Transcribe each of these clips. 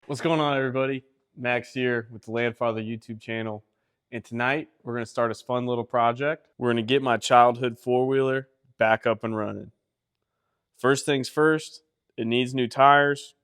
What's going on, everybody? Max here with the Landfather YouTube channel. And tonight, we're going to start a fun little project. We're going to get my childhood four-wheeler back up and running. First things first, it needs new tires.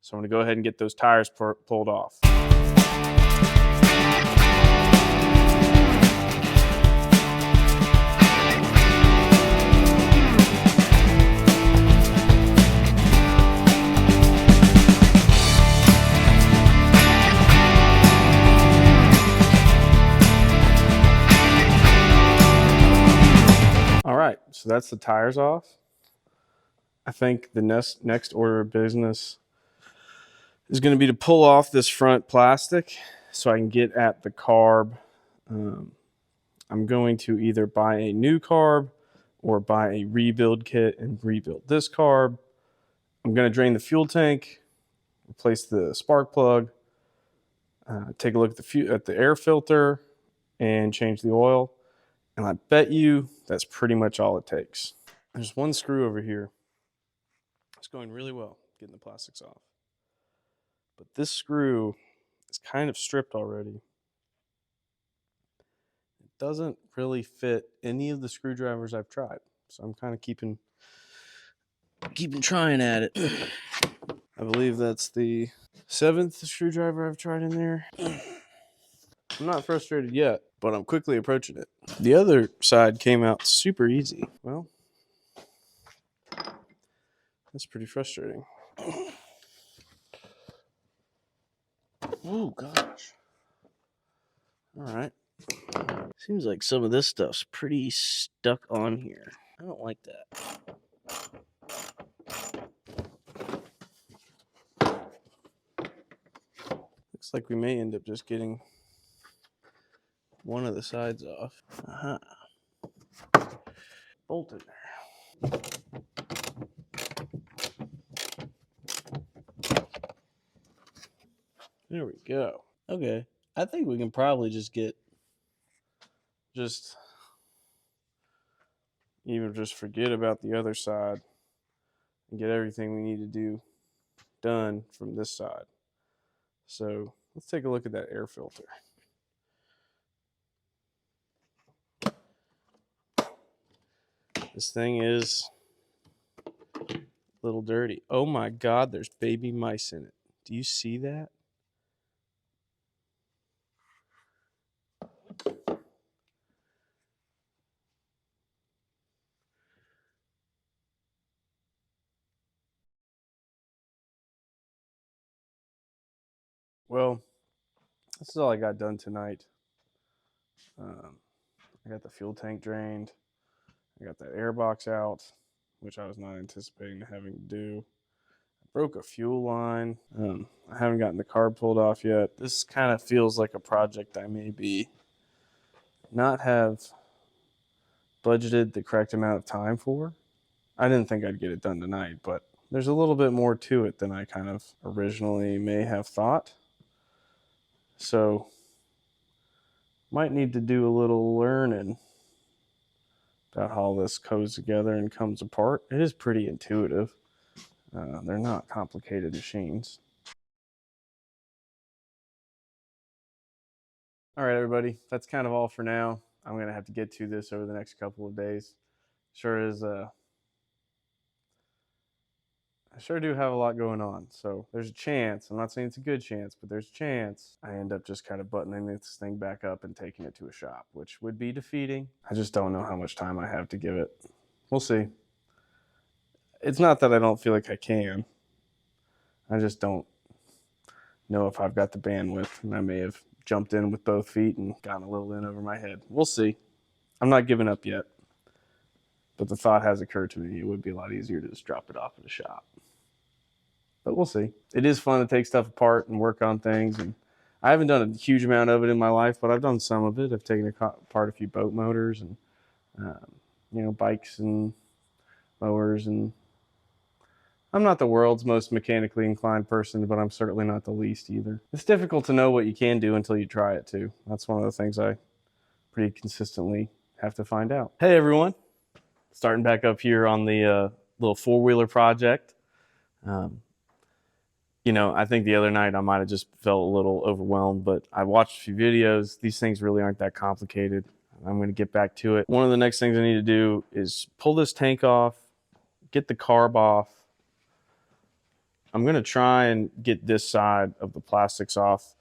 So I'm going to go ahead and get those tires pulled off. All right, so that's the tires off. I think the next order of business is going to be to pull off this front plastic so I can get at the carb. I'm going to either buy a new carb or buy a rebuild kit and rebuild this carb. I'm going to drain the fuel tank, replace the spark plug, take a look at the air filter, and change the oil. And I bet you that's pretty much all it takes. There's one screw over here. It's going really well getting the plastics off. But this screw is kind of stripped already. It doesn't really fit any of the screwdrivers I've tried. So I'm kind of keeping trying at it. I believe that's the 7th screwdriver I've tried in there. I'm not frustrated yet, but I'm quickly approaching it. The other side came out super easy. Well, that's pretty frustrating. Oh, gosh. All right. Seems like some of this stuff's pretty stuck on here. I don't like that. Looks like we may end up just getting one of the sides off. Bolt in there. There we go. Okay. I think we can probably just forget about the other side and get everything we need to do done from this side. So let's take a look at that air filter. This thing is a little dirty. Oh my God, there's baby mice in it. Do you see that? Well, this is all I got done tonight. I got the fuel tank drained. I got that air box out, which I was not anticipating having to do. I broke a fuel line. I haven't gotten the carb pulled off yet. This kind of feels like a project I maybe not have budgeted the correct amount of time for. I didn't think I'd get it done tonight, but there's a little bit more to it than I kind of originally may have thought. So, might need to do a little learning about how this goes together and comes apart. It is pretty intuitive. They're not complicated machines. All right, everybody, that's kind of all for now. I'm going to have to get to this over the next couple of days. I sure do have a lot going on, so there's a chance, I'm not saying it's a good chance, but there's a chance I end up just kind of buttoning this thing back up and taking it to a shop, which would be defeating. I just don't know how much time I have to give it. We'll see. It's not that I don't feel like I can. I just don't know if I've got the bandwidth, and I may have jumped in with both feet and gotten a little in over my head. We'll see. I'm not giving up yet, but the thought has occurred to me it would be a lot easier to just drop it off at a shop. But we'll see. It is fun to take stuff apart and work on things. And I haven't done a huge amount of it in my life, but I've done some of it. I've taken apart a few boat motors and, bikes and mowers. And I'm not the world's most mechanically inclined person, but I'm certainly not the least either. It's difficult to know what you can do until you try it too. That's one of the things I pretty consistently have to find out. Hey everyone, starting back up here on the little four-wheeler project. You know, I think the other night I might have just felt a little overwhelmed, but I watched a few videos. These things really aren't that complicated. I'm going to get back to it. One of the next things I need to do is pull this tank off, get the carb off. I'm going to try and get this side of the plastics off.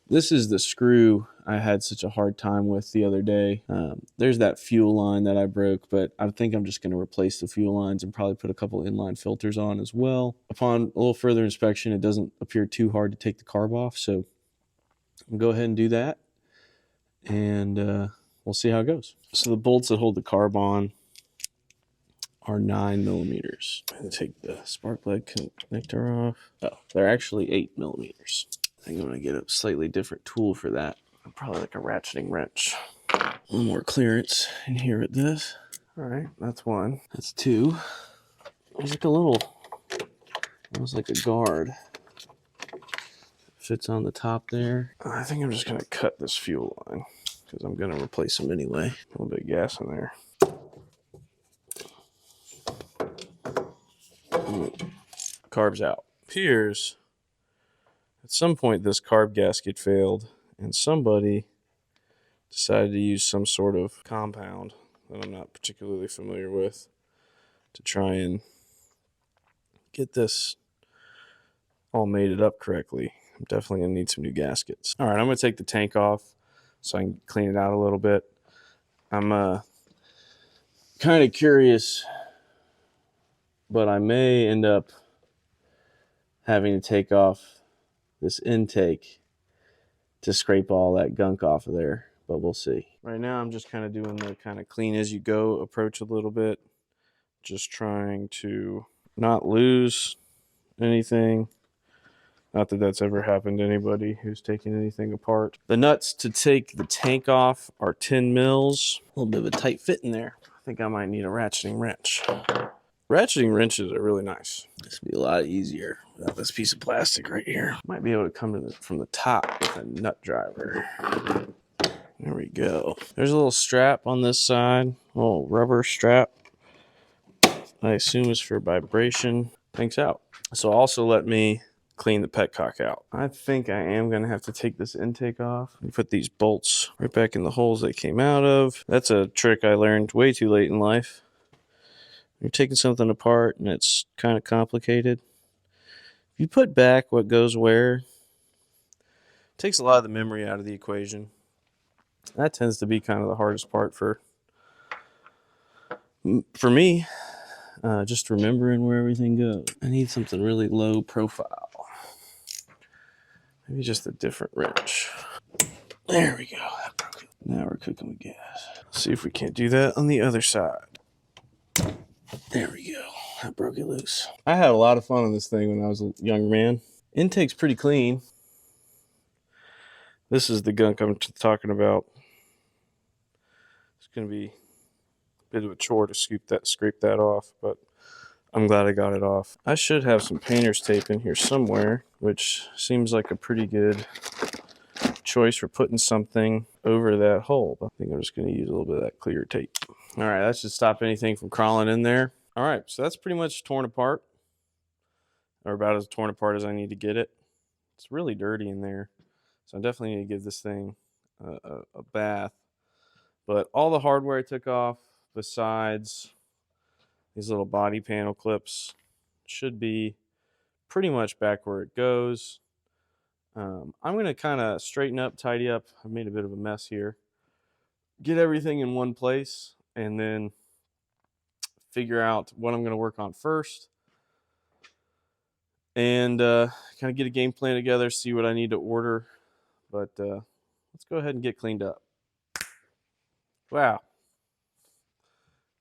This is the screw I had such a hard time with the other day. There's that fuel line that I broke, but I think I'm just going to replace the fuel lines and probably put a couple inline filters on as well. Upon a little further inspection, it doesn't appear too hard to take the carb off, so I'll go ahead and do that, and we'll see how it goes. So the bolts that hold the carb on are 9 millimeters. I'm going to take the spark plug connector off. Oh, they're actually 8 millimeters. I think I'm going to get a slightly different tool for that. Probably like a ratcheting wrench. A little more clearance in here at this. All right, that's one. That's two. There's like a little, almost like a guard. Fits on the top there. I think I'm just going to cut this fuel line because I'm going to replace them anyway. A little bit of gas in there. Carb's out. Appears at some point this carb gasket failed and somebody decided to use some sort of compound that I'm not particularly familiar with to try and get this all mated up correctly. I'm definitely going to need some new gaskets. All right, I'm going to take the tank off so I can clean it out a little bit. I'm kind of curious, but I may end up having to take off this intake to scrape all that gunk off of there, but we'll see. Right now I'm just kind of doing the kind of clean as you go approach a little bit, just trying to not lose anything. Not that that's ever happened to anybody who's taken anything apart. The nuts to take the tank off are 10 mils. A little bit of a tight fit in there. I think I might need a ratcheting wrench. Ratcheting wrenches are really nice. This will be a lot easier without this piece of plastic right here. Might be able to come to from the top with a nut driver. There we go. There's a little strap on this side, a little rubber strap. I assume is for vibration. Tanks out. So also let me clean the petcock out. I think I am going to have to take this intake off and put these bolts right back in the holes they came out of. That's a trick I learned way too late in life. You're taking something apart and it's kind of complicated. If you put back what goes where, it takes a lot of the memory out of the equation. That tends to be kind of the hardest part for me, just remembering where everything goes. I need something really low profile. Maybe just a different wrench. There we go. Now we're cooking with gas. Let's see if we can't do that on the other side. There we go. That broke it loose. I had a lot of fun on this thing when I was a young man. Intake's pretty clean. This is the gunk I'm talking about. It's going to be a bit of a chore to scrape that off, but I'm glad I got it off. I should have some painter's tape in here somewhere, which seems like a pretty good choice for putting something over that hole. I think I'm just going to use a little bit of that clear tape. All right, that should stop anything from crawling in there. All right, so that's pretty much torn apart, or about as torn apart as I need to get it. It's really dirty in there, so I definitely need to give this thing a bath. But all the hardware I took off, besides these little body panel clips, should be pretty much back where it goes. I'm going to kind of straighten up, tidy up. I've made a bit of a mess here. Get everything in one place, and then figure out what I'm going to work on first. And kind of get a game plan together, see what I need to order. But let's go ahead and get cleaned up. Wow.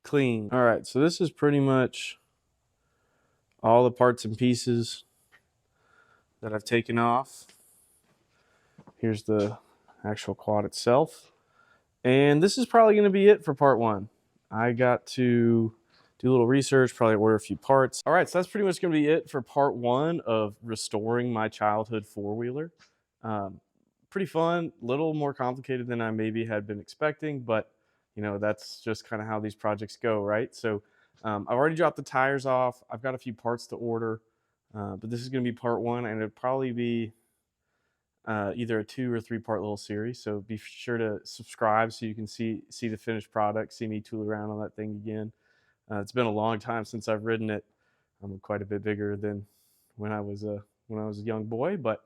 Clean. All right, so this is pretty much all the parts and pieces that I've taken off. Here's the actual quad itself. And this is probably going to be it for part one. I got to do a little research, probably order a few parts. All right, so that's pretty much going to be it for part one of restoring my childhood four-wheeler. Pretty fun, a little more complicated than I maybe had been expecting, but you know, that's just kind of how these projects go, right? So I've already dropped the tires off. I've got a few parts to order. But this is going to be part one, and it'll probably be either a 2 or 3 part little series. So be sure to subscribe so you can see the finished product, see me tool around on that thing again. It's been a long time since I've ridden it. I'm quite a bit bigger than when I was a young boy, but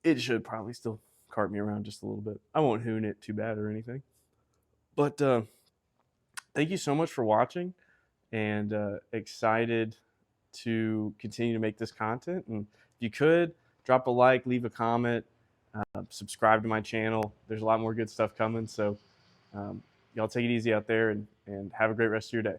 it should probably still cart me around just a little bit. I won't hoon it too bad or anything. But thank you so much for watching, and excited to continue to make this content. And if you could, drop a like, leave a comment, subscribe to my channel. There's a lot more good stuff coming. So y'all take it easy out there, and have a great rest of your day.